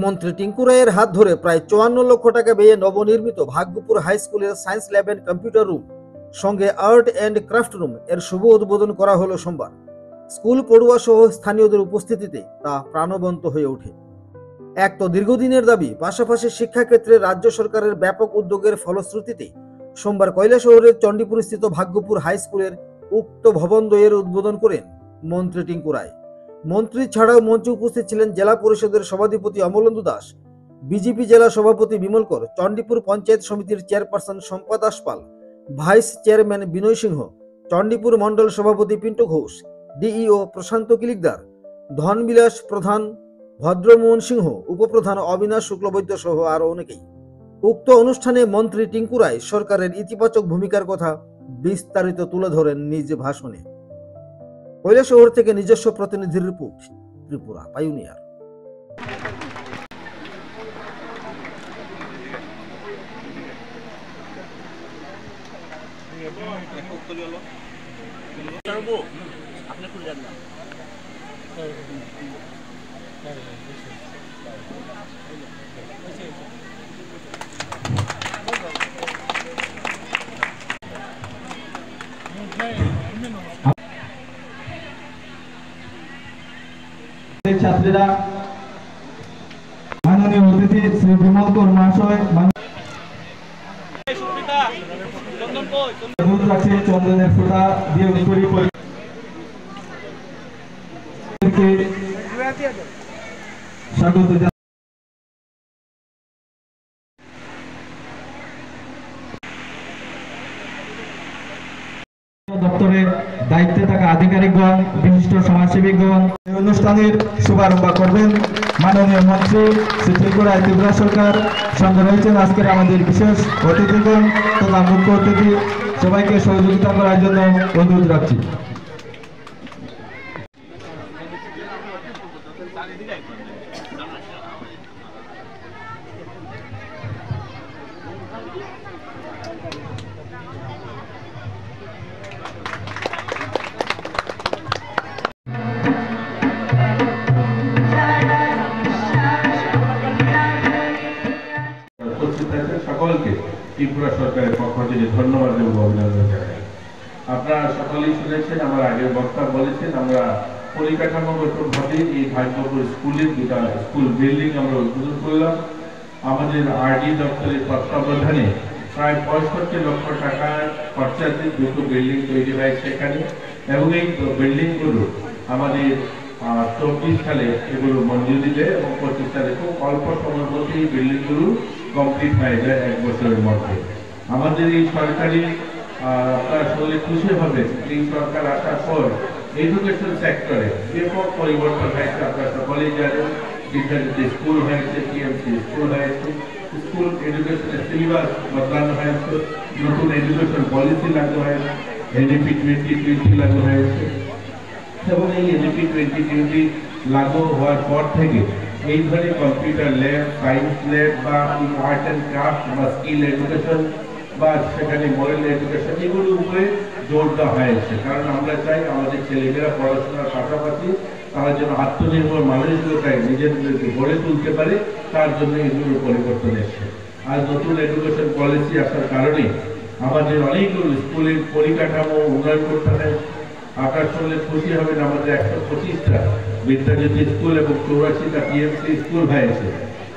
মন্ত্রী টিঙ্কু রায়ের হাত ধরে প্রায় ৫৪ লক্ষ টাকা ব্যয়ে নবনির্মিত ভাগ্যপুর হাই স্কুলের science lab and computer room সঙ্গে আর্ট অ্যান্ড ক্রাফট রুম এর শুভ উদ্বোধন করা হলো সোমবার। স্কুল পড়ুয়া সহ স্থানীয়দের উপস্থিতিতে তা প্রাণবন্ত হয়ে ওঠে। এক তো দীর্ঘদিনের দাবি, পাশাপাশি শিক্ষাক্ষেত্রে রাজ্য সরকারের ব্যাপক উদ্যোগের ফলশ্রুতিতে সোমবার কৈলাসহরের চণ্ডীপুর স্থিত ভাগ্যপুর হাই স্কুলের উক্ত ভবনদ্বয়ের উদ্বোধন করেন মন্ত্রী টিঙ্কু রায়। মন্ত্রী ছাড়াও মঞ্চে উপস্থিত ছিলেন জেলা পরিষদের সভাধিপতি অমলেন্দু দাস, বিজেপি জেলা সভাপতি বিমল কর, চণ্ডীপুর পঞ্চায়েত সমিতির চেয়ারপারসন শম্পা দাস পাল, ভাইস চেয়ারম্যান বিনয় সিংহ, চণ্ডীপুর মণ্ডল সভাপতি পিন্টু ঘোষ, ডিইও প্রশান্ত কিলিকদার, ধনবিলাস প্রধান, ভদ্রমোহন সিংহ, উপপ্রধান অবিনাশ শুক্লবৈদ্য সহ আরো অনেকেই। উক্ত অনুষ্ঠানে মন্ত্রী টিঙ্কু রায় সরকারের ইতিবাচক ভূমিকার কথা বিস্তারিত তুলে ধরেন নিজ ভাষণে। কৈলাসহর থেকে নিজস্ব প্রতিনিধির রিপোর্ট, ত্রিপুরা পাইওনিয়ার। ছাত্রীরা মাননীয় অতিথি শ্রী বিমল কর মহাশয় চন্দনের ফোঁটা দিয়ে স্বাগত দপ্তরের দায়িত্বে থাকা আধিকারিকগণ, বিশিষ্ট সমাজসেবীগণ। এই অনুষ্ঠানের শুভারম্ভ করবেন মাননীয় মন্ত্রী শ্রী টিঙ্কু রায়, ত্রিপুরা সরকার। সঙ্গে রয়েছেন আজকের আমাদের বিশেষ অতিথিগণ তথা মুখ্য অতিথি। সবাইকে সহযোগিতা করার জন্য অনুরোধ রাখছি। সকলকে ত্রিপুরা সরকারের পক্ষ থেকে ধন্যবাদ এবং অভিনন্দন জানাই। আপনারা সকলেই শুনেছেন, আমার আগের বক্তা বলেছেন, আমরা পরিকাঠামোগতভাবে এই ভাগ্যপুর স্কুলের দুটা স্কুল বিল্ডিং আমরা উদ্বোধন করলাম। আমাদের আরডি দপ্তরের তত্ত্বাবধানে প্রায় ৬৫ লক্ষ টাকার খরচাতে দুটো বিল্ডিং তৈরি হয়েছে এখানে, এবং এই বিল্ডিংগুলো আমাদের ২৪ সালে এগুলো মঞ্জুরি দেয় এবং ২৫ সালে খুব অল্প সময়ের মধ্যে এই বিল্ডিংগুলো কমপ্লিট হয়ে যায় ১ বছরের মধ্যে। আমাদের এই সরকারি আপনারা শুনলে খুশি হবেন, এই সরকার আসার পর এডুকেশন সেক্টরে ব্যাপক পরিবর্তন হয়েছে। আপনারা সকলেই জানেন, বিদ্যালয় স্কুল হয়েছে, টিএমসি স্কুল হয়েছে, স্কুল এডুকেশনের সিলেবাস বদলানো হয়েছে, নতুন এডুকেশন পলিসি লাগু হয়েছে, এনইপি 2020 লাগু হয়েছে। এবং এই এনইপি 2020 লাগু হওয়ার পর থেকে এই ধরনের কম্পিউটার ল্যাব, সায়েন্স ল্যাব বা আর্ট অ্যান্ড ক্রাফট বা স্কিল এডুকেশন বা সেখানে মোরাল এডুকেশন, এগুলোর উপরে জোর দেওয়া হয়েছে। কারণ আমরা চাই আমাদের ছেলেমেয়েরা পড়াশোনার পাশাপাশি তারা যেন আত্মনির্ভর মানুষগুলোটাই নিজেদেরকে গড়ে তুলতে পারে, তার জন্য এগুলোর পরিবর্তন এসছে। আর নতুন এডুকেশন পলিসি আসার কারণে আমাদের অনেকগুলো স্কুলের পরিকাঠামো উন্নয়ন করতে হয়। আপনার শুনলে খুশি হবেন, আমাদের ১২৫টা বিদ্যাজ্যোতি স্কুল এবং ৮৪টা টিএমসি স্কুল হয়েছে,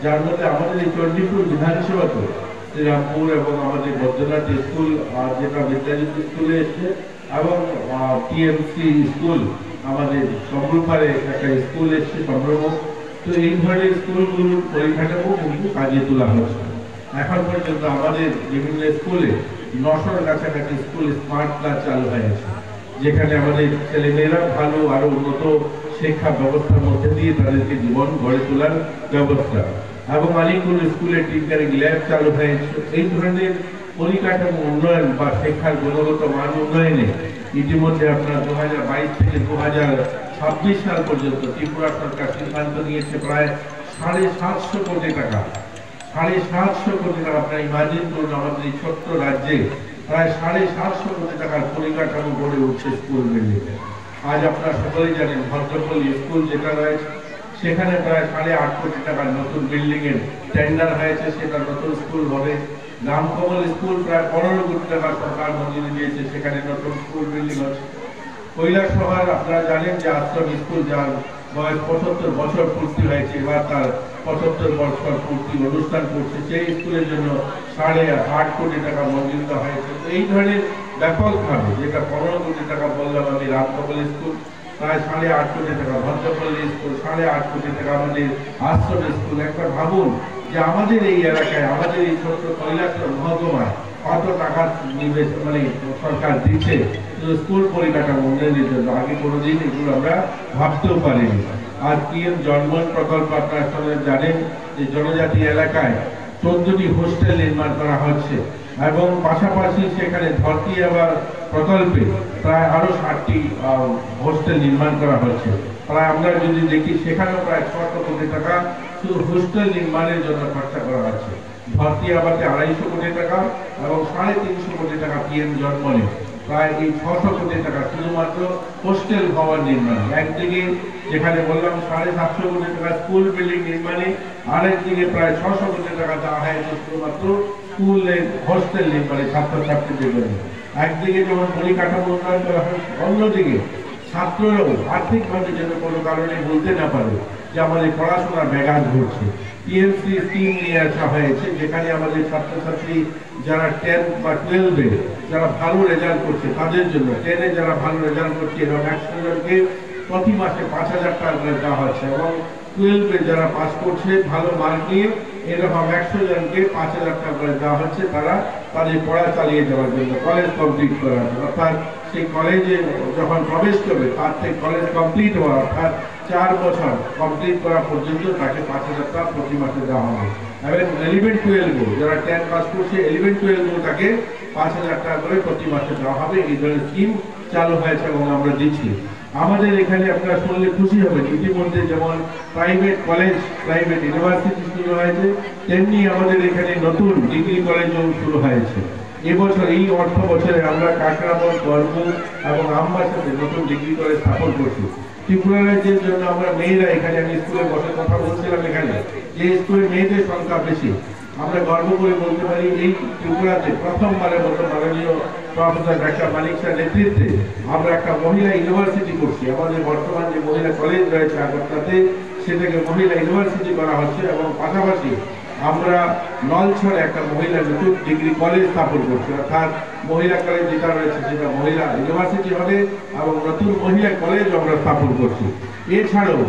যার মধ্যে আমাদের এই চণ্ডীপুর বিধানসভাতে শ্রীরামপুর এবং আমাদের বৈদ্যনাথ স্কুল যেটা বিদ্যাজ্যোতি স্কুলে এসছে, এবং টিএমসি স্কুল আমাদের সম্ভ্রপারে একটা স্কুল এসছে সম্ভ্রম। তো এই ধরনের স্কুলগুলোর পরিকাঠামো কিন্তু কাজে তোলা হচ্ছে। এখন পর্যন্ত আমাদের বিভিন্ন স্কুলে ৯০০-র কাছাকাছি স্কুল স্মার্ট ক্লাস চালু হয়েছে, যেখানে আমাদের ছেলেমেয়েরা ভালো আরো উন্নত শিক্ষা ব্যবস্থার মধ্যে দিয়ে তাদেরকে জীবন গড়ে তোলার ব্যবস্থা। এবং অনেকগুলো স্কুলে টিচারিং ল্যাব চালু হয়েছে। এই ধরনের পরিকাঠামো উন্নয়ন বা শিক্ষার গুণগত মান উন্নয়নে ইতিমধ্যে আপনার 2022 থেকে 2026 সাল পর্যন্ত ত্রিপুরা সরকার সিদ্ধান্ত নিয়েছে প্রায় 750 কোটি টাকা। 750 কোটি টাকা আপনারা ইমাজিন করুন, আমাদের এই ছোট্ট রাজ্যে প্রায় 750 কোটি টাকার পরিকাঠামো গড়ে উঠছে স্কুল বিল্ডিং। আজ আপনারা সকলেই জানেন ভদ্রপল্লী স্কুল যেটা রয়েছে, সেখানে প্রায় 8.5 কোটি টাকার নতুন বিল্ডিং এর টেন্ডার হয়েছে, সেটা নতুন স্কুল হবে। রামকমল স্কুল প্রায় 15 কোটি টাকা সরকার মঞ্জুরি দিয়েছে, সেখানে নতুন স্কুল বিল্ডিং হচ্ছে। কৈলাসহর আপনারা জানেন যে আশ্রম স্কুল, যার বয়স 75 বছর পূর্তি হয়েছে, এবার তার 75 বছর পূর্তি অনুষ্ঠান করছে, সেই স্কুলের জন্য 8.5 কোটি টাকা মঞ্জুর হয়েছে। তো এই ধরনের ব্যাপকভাবে, যেটা 15 কোটি টাকা বললাম আমি, রামকমল স্কুল প্রায় 8.5 কোটি টাকা, ভদ্রপল্লী স্কুল 8.5 কোটি টাকা, আমাদের আশ্রম স্কুল। একবার ভাবুন যে আমাদের এই এলাকায়, আমাদের এই ছোট্ট কৈলাসহর মহকুমায় কত টাকা নিবেশ সরকার দিচ্ছে স্কুল পরিকাঠামো উন্নয়নের জন্য। আগে কোনোদিন এগুলো আমরা ভাবতেও পারিনি। আর পিএম জন্মন প্রকল্প আপনারা সবাই জানেন যে জনজাতি এলাকায় 14টি হোস্টেল নির্মাণ করা হচ্ছে, এবং পাশাপাশি সেখানে ধরতি আবার প্রকল্পে প্রায় আরো 60টি হোস্টেল নির্মাণ করা হচ্ছে। প্রায় আমরা যদি দেখি সেখানেও প্রায় 600 কোটি টাকা শুধু হোস্টেল নির্মাণের জন্য খরচা করা হচ্ছে। ধরতি আবাতে 250 কোটি টাকা এবং 350 কোটি টাকা পিএম জন্মনে, প্রায় এই 600 কোটি টাকা শুধুমাত্র হোস্টেল ভবন নির্মাণ। একদিকে যেখানে বললাম 750 কোটি টাকা স্কুল বিল্ডিং নির্মাণে, আরেকদিকে প্রায় 600 কোটি টাকা দেওয়া হয়েছে শুধুমাত্র স্কুলের হোস্টেল নির্মাণে ছাত্রছাত্রীদের জন্য। একদিকে যেমন পরিকাঠামো উন্নয়ন করা হয়েছে, অন্যদিকে ছাত্ররাও আর্থিকভাবে যেন কোনো কারণে বলতে না পারে যে আমাদের পড়াশোনার ব্যাঘাত ঘটছে। টিএমসি স্কিম নিয়ে আসা হয়েছে, যেখানে আমাদের ছাত্রছাত্রী যারা 10 বা 12-এ যারা ভালো রেজাল্ট করছে তাদের জন্য, 10-এ যারা ভালো রেজাল্ট করছে এরকম 100 জনকে প্রতি মাসে 5,000 টাকা করে দেওয়া হচ্ছে, এবং 12-এ যারা পাস করছে ভালো মার্ক নিয়ে এরকম 100 জনকে 5,000 টাকা করে দেওয়া হচ্ছে, তারা তাদের পড়া চালিয়ে যাওয়ার জন্য, কলেজ কমপ্লিট করার জন্য। অর্থাৎ সেই কলেজে যখন প্রবেশ করবে তার থেকে কলেজ কমপ্লিট হওয়া, অর্থাৎ 4 বছর কমপ্লিট করা পর্যন্ত তাকে 5,000 টাকা প্রতি মাসে দেওয়া হবে। এবং 11-12 যারা 10 পাস করছে, 11-12 তাকে 5,000 টাকা করে প্রতি মাসে দেওয়া হবে। এই ধরনের স্কিম চালু হয়েছে এবং আমরা দিচ্ছি। আমাদের এখানে আপনারা শুনলে খুশি হবেন, ইতিমধ্যে যেমন প্রাইভেট কলেজ, প্রাইভেট ইউনিভার্সিটি শুরু হয়েছে, তেমনি আমাদের এখানে নতুন ডিগ্রি কলেজও শুরু হয়েছে। এবছর এই অর্থ বছরে আমরা কাকরাবন, গড়মুখ এবং আমবাসাতে নতুন ডিগ্রি কলেজ স্থাপন করছি। ত্রিপুরা রাজ্যের জন্য আমরা মেয়েরা, এখানে আমি স্কুলে বসে কথা বলছিলাম, এখানে যে স্কুলে মেয়েদের সংখ্যা বেশি, আমরা গর্ব করে বলতে পারি এই ত্রিপুরাতে প্রথমবারের মতো মাননীয় প্রফেসর ডাক্তার মানিক স্যার নেতৃত্বে আমরা একটা মহিলা ইউনিভার্সিটি করছি। আমাদের বর্তমান যে মহিলা কলেজ রয়েছে আগরতলাতে, সেটাকে মহিলা ইউনিভার্সিটি করা হচ্ছে, এবং পাশাপাশি আমরা নলছড়ে একটা মহিলা নতুন ডিগ্রি কলেজ স্থাপন করছি। অর্থাৎ মহিলা কলেজ যেটা রয়েছে সেটা মহিলা ইউনিভার্সিটি হবে, এবং নতুন মহিলা কলেজ আমরা স্থাপন করছি। এছাড়াও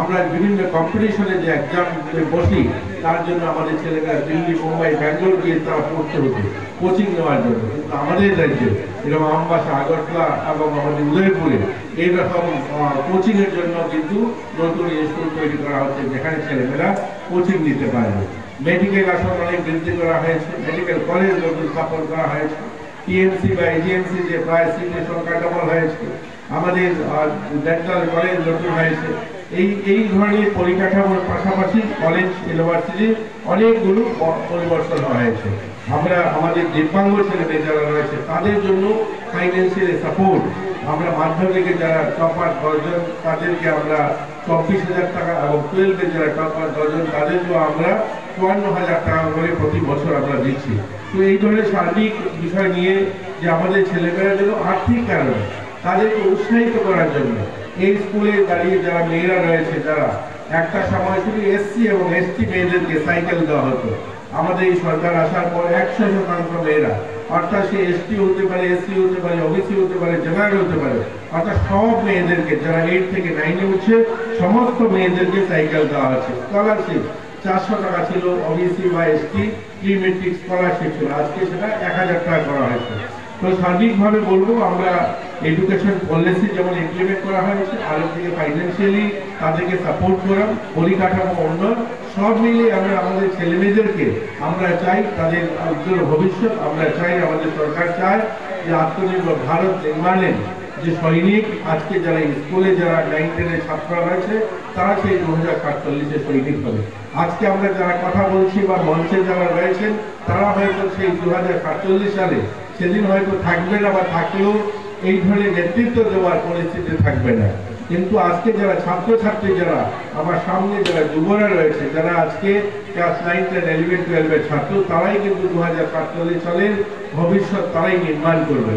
আমরা বিভিন্ন কম্পিটিশনে যে এক্সাম বসি, তার জন্য আমাদের ছেলেরা দিল্লি, মুম্বাই, ব্যাঙ্গালোর গিয়ে তারা পড়তে হতো কোচিং নেওয়ার জন্য। কিন্তু আমাদের রাজ্যে এরকম আমবাসা, আগরতলা এবং আমাদের উদয়পুরে এইরকম কোচিং এর জন্য কিন্তু নতুন স্কুল তৈরি করা হচ্ছে, যেখানে ছেলেমেয়েরা কোচিং নিতে পারবে। মেডিকেল আসন অনেক বৃদ্ধি করা হয়েছে, মেডিকেল কলেজ নতুন স্থাপন করা হয়েছে। টিএমসি বা এজিএমসি যে প্রায় সিটের সংখ্যা ডবল হয়েছে, আমাদের ডেন্টাল কলেজ নতুন হয়েছে। এই ধরনের পরিকাঠামোর পাশাপাশি কলেজ, ইউনিভার্সিটি অনেকগুলো পরিবর্তন হয়েছে। আমরা আমাদের দিব্যাঙ্গ ছেলেমেয়ে যারা রয়েছে তাদের জন্য ফাইন্যান্সিয়াল সাপোর্ট, আমরা মাধ্যমিকে যারা টপার 10 জন তাদেরকে আমরা 24,000 টাকা, এবং 12-এ যারা টপার 10 জন তাদেরকেও আমরা 54,000 টাকা করে প্রতি বছর আমরা দিচ্ছি। তো এই ধরনের সার্বিক বিষয় নিয়ে যে আমাদের ছেলেমেয়েরা যেন আর্থিক কারণে তাদেরকে উৎসাহিত করার জন্য এই স্কুলে দাঁড়িয়ে যারা মেয়েরা রয়েছে, যারা একটা সময় শুধু এসসি এবং এসটি মেয়েদেরকে সাইকেল দেওয়া হতো, আমাদের এই সরকার আসার পর 100% মেয়েরা, অর্থাৎ সে এসটি হতে পারে, এসসি হতে পারে, ওবিসি হতে পারে, জেনারেল হতে পারে, অর্থাৎ সব মেয়েদেরকে যারা 8 থেকে 9-এ উঠছে সমস্ত মেয়েদেরকে সাইকেল দেওয়া হচ্ছে। স্কলারশিপ 400 টাকা ছিল ওবিসি বা এসটি, প্রি মেট্রিক স্কলারশিপ ছিল, আজকে সেটা 1,000 টাকা করা হয়েছে। তো সার্বিকভাবে বলবো আমরা এডুকেশন পলিসি যেমন ইমপ্লিমেন্ট করা হয়েছে, আরেকদিকে ফাইন্যান্সিয়ালি তাদেরকে সাপোর্ট করা, পরিকাঠামো উন্নয়ন, সব মিলিয়ে আমরা আমাদের ছেলেমেয়েদেরকে আমরা চাই তাদের উজ্জ্বল ভবিষ্যৎ। আমরা চাই, আমাদের সরকার চায় যে আত্মনির্ভর ভারত নির্মাণের যে সৈনিক, আজকে যারা স্কুলে যারা 9-10-এর ছাত্ররা রয়েছে তারা সেই 2047-এ সৈনিক হবে। আজকে আমরা যারা কথা বলছি বা মঞ্চে যারা রয়েছেন তারা হয়তো সেই 2047 সালে সেদিন হয়তো থাকবে না, বা থাকলেও এই ধরনের নেতৃত্ব দেওয়ার পরিস্থিতি থাকবে না। কিন্তু আজকে যারা ছাত্রছাত্রী, যারা আমার সামনে যারা যুবরা রয়েছে, যারা আজকে ক্লাস 9, 10, 11, 12 এর ছাত্র, তারাই কিন্তু 2047 সালের ভবিষ্যৎ তারাই নির্মাণ করবে।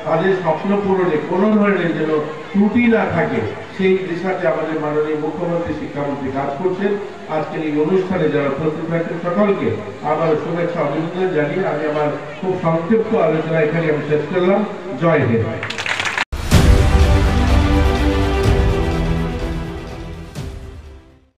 তাদের স্বপ্ন পূরণে কোনো ধরনের যেন ত্রুটি না থাকে, সেই দিশাতে আমাদের মাননীয় মুখ্যমন্ত্রী, শিক্ষামন্ত্রী কাজ করছেন। আজকের এই অনুষ্ঠানে যারা উপস্থিত হয়েছেন সকলকে আবার শুভেচ্ছা অভিনন্দন জানিয়ে আমি আমার খুব সংক্ষিপ্ত আলোচনা এখানে আমি শেষ করলাম। জয় হিন্দ।